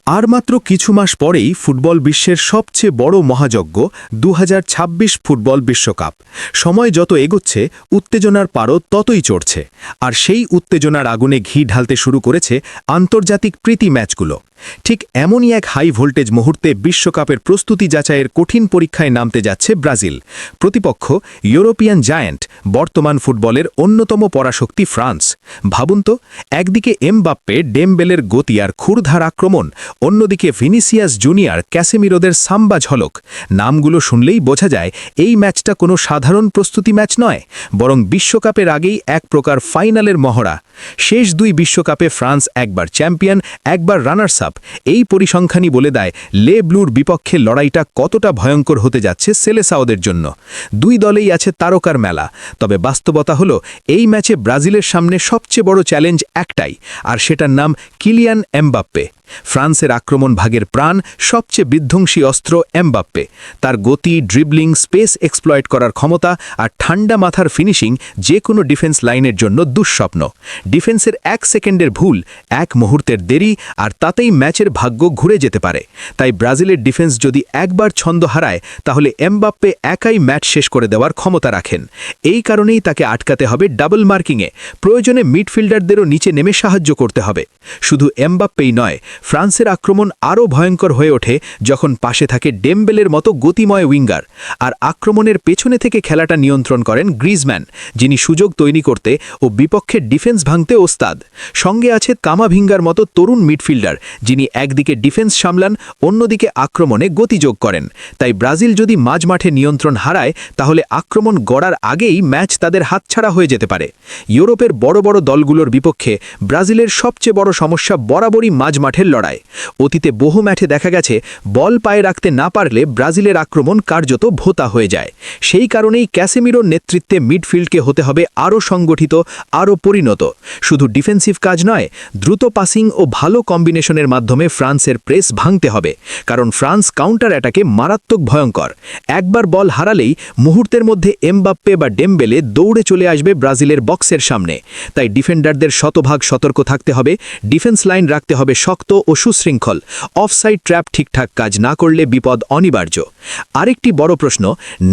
আর মাত্র কিছু মাস পরেই ফুটবল বিশ্বের সবচেয়ে বড় মহাযজ্ঞ 2026 ফুটবল বিশ্বকাপ। সময় যত এগোচ্ছে উত্তেজনার পারদ ততই চড়ছে, আর সেই উত্তেজনার আগুনে ঘি ঢালতে শুরু করেছে আন্তর্জাতিক প্রীতি ম্যাচগুলো। ঠিক এমনই এক হাই ভোল্টেজ মুহূর্তে বিশ্বকাপের প্রস্তুতি যাচাইয়ের কঠিন পরীক্ষায় নামতে যাচ্ছে ব্রাজিল। প্রতিপক্ষ ইউরোপিয়ান জায়ান্ট, বর্তমান ফুটবলের অন্যতম পরাশক্তি ফ্রান্স। ভাবুন তো, একদিকে এমবাপ্পে ডেমবেলের গতি আর ক্ষুরধার আক্রমণ, অন্যদিকে ভিনিসিয়াস জুনিয়র ক্যাসেমিরোদের সাম্বা ঝলক। নামগুলো শুনলেই বোঝা যায় এই ম্যাচটা কোনো সাধারণ প্রস্তুতি ম্যাচ নয়, বরং বিশ্বকাপের আগেই এক প্রকার ফাইনালের মহড়া। শেষ দুই বিশ্বকাপে ফ্রান্স একবার চ্যাম্পিয়ন, একবার রানার্স আপ। এই পরিসংখ্যানই বলে দেয় লে ব্লুর বিপক্ষে লড়াইটা কতটা ভয়ঙ্কর হতে যাচ্ছে সেলেসাওদের জন্য। দুই দলেই আছে তারকার মেলা, তবে বাস্তবতা হলো এই ম্যাচে ব্রাজিলের সামনে সবচেয়ে বড় চ্যালেঞ্জ একটাই, আর সেটার নাম কিলিয়ান এমবাপ্পে। ফ্রান্সের আক্রমণ ভাগের প্রাণ, সবচেয়ে বিধ্বংসী অস্ত্র এমবাপ্পে। তার গতি, ড্রিবলিং, স্পেস এক্সপ্লয়েট করার ক্ষমতা আর ঠান্ডা মাথার ফিনিশিং যে কোনো ডিফেন্স লাইনের জন্য দুঃস্বপ্ন। ডিফেন্সের এক সেকেন্ডের ভুল, এক মুহূর্তের দেরি, আর তাতেই ম্যাচের ভাগ্য ঘুরে যেতে পারে। তাই ব্রাজিলের ডিফেন্স যদি একবার ছন্দ হারায়, তাহলে এমবাপ্পে একাই ম্যাচ শেষ করে দেওয়ার ক্ষমতা রাখেন। এই কারণেই তাকে আটকাতে হবে ডাবল মার্কিংয়ে, প্রয়োজনে মিডফিল্ডারদেরও নিচে নেমে সাহায্য করতে হবে। শুধু এমবাপ্পেই নয়, ফ্রান্সের আক্রমণ আরও ভয়ঙ্কর হয়ে ওঠে যখন পাশে থাকে ডেমবেলের মতো গতিময় উইঙ্গার, আর আক্রমণের পেছনে থেকে খেলাটা নিয়ন্ত্রণ করেন গ্রিজম্যান, যিনি সুযোগ তৈরি করতে ও বিপক্ষের ডিফেন্স ভাঙতে ওস্তাদ। সঙ্গে আছে কামাভিঙ্গার মতো তরুণ মিডফিল্ডার, যিনি একদিকে ডিফেন্স সামলান, অন্যদিকে আক্রমণে গতি যোগ করেন। তাই ব্রাজিল যদি মাঝমাঠে নিয়ন্ত্রণ হারায়, তাহলে আক্রমণ গড়ার আগেই ম্যাচ তাদের হাতছাড়া হয়ে যেতে পারে। ইউরোপের বড় বড় দলগুলোর বিপক্ষে ব্রাজিলের সবচেয়ে বড় সমস্যা বরাবরই মাঝমাঠের লড়াই। অতীতে বহু ম্যাচে দেখা গেছে বল পায়ে রাখতে না পারলে ব্রাজিলের আক্রমণ কার্যত ভোতা হয়ে যায়। সেই কারণেই ক্যাসেমিরোর নেতৃত্বে মিডফিল্ডকে হতে হবে আরও সংগঠিত, আরও পরিণত। শুধু ডিফেন্সিভ কাজ নয়, দ্রুত পাসিং ও ভালো কম্বিনেশনের মাধ্যমে ফ্রান্সের প্রেস ভাঙতে হবে, কারণ ফ্রান্স কাউন্টার অ্যাটাকে মারাত্মক ভয়ঙ্কর। একবার বল হারালেই মুহূর্তের মধ্যে এমবাপ্পে বা ডেমবেলে দৌড়ে চলে আসবে ব্রাজিলের বক্সের সামনে। তাই ডিফেন্ডারদের শতভাগ সতর্ক থাকতে হবে, ডিফেন্স লাইন রাখতে হবে শক্ত ও সুশৃঙ্খল। অফসাইড ট্র্যাপ ঠিকঠাক কাজ না করলে বিপদ অনিবার্য। আরেকটি বড় প্রশ্ন,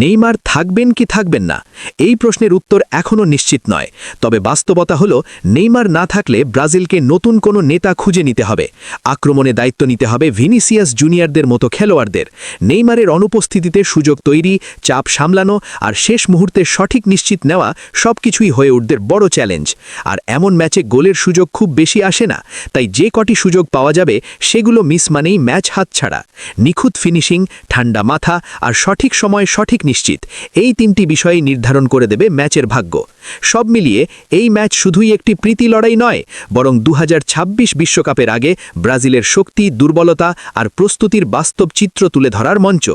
নেইমার থাকবেন কি থাকবেন না? এই প্রশ্নের উত্তর এখনও নিশ্চিত নয়, তবে বাস্তবতা হলো নেইমার না থাকলে ব্রাজিলকে নতুন কোনো নেতা খুঁজে নিতে হবে। আক্রমণে দায়িত্ব নিতে হবে ভিনিসিয়াস জুনিয়রদের মতো খেলোয়াড়দের। নেইমারের অনুপস্থিতিতে সুযোগ তৈরি, চাপ সামলানো আর শেষ মুহূর্তে সঠিক নিশ্চিত নেওয়া সবকিছুই হয়ে উঠবে বড় চ্যালেঞ্জ। আর এমন ম্যাচে গোলের সুযোগ খুব বেশি আসে না, তাই যে কটি সুযোগ পাওয়া যাবে সেগুলো মিস মানেই ম্যাচ হাতছাড়া। নিখুঁত ফিনিশিং, ঠান্ডা মাথা আর সঠিক সময় সঠিক নিশ্চিত, এই তিনটি বিষয়ই নির্ধারণ করে দেবে ম্যাচের ভাগ্য। সব মিলিয়ে এই ম্যাচ শুধুই একটি প্রীতি লড়াই নয়, বরং 2026 বিশ্বকাপের আগে ব্রাজিলের শক্তি, দুর্বলতা আর প্রস্তুতির বাস্তব চিত্র তুলে ধরার মঞ্চ।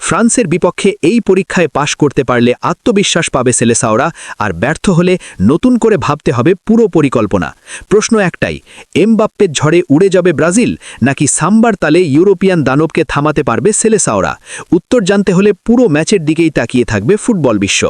ফ্রান্সের বিপক্ষে এই পরীক্ষায় পাশ করতে পারলে আত্মবিশ্বাস পাবে সেলেসাওরা, আর ব্যর্থ হলে নতুন করে ভাবতে হবে পুরো পরিকল্পনা। প্রশ্ন একটাই, এমবাপ্পের ঝড়ে উড়ে যাবে ব্রাজিল, নাকি সাম্বার তালে ইউরোপিয়ান দানবকে থামাতে পারবে সেলেসাওরা? উত্তর জানতে হলে পুরো ম্যাচের দিকেই তাকিয়ে থাকবে ফুটবল বিশ্ব।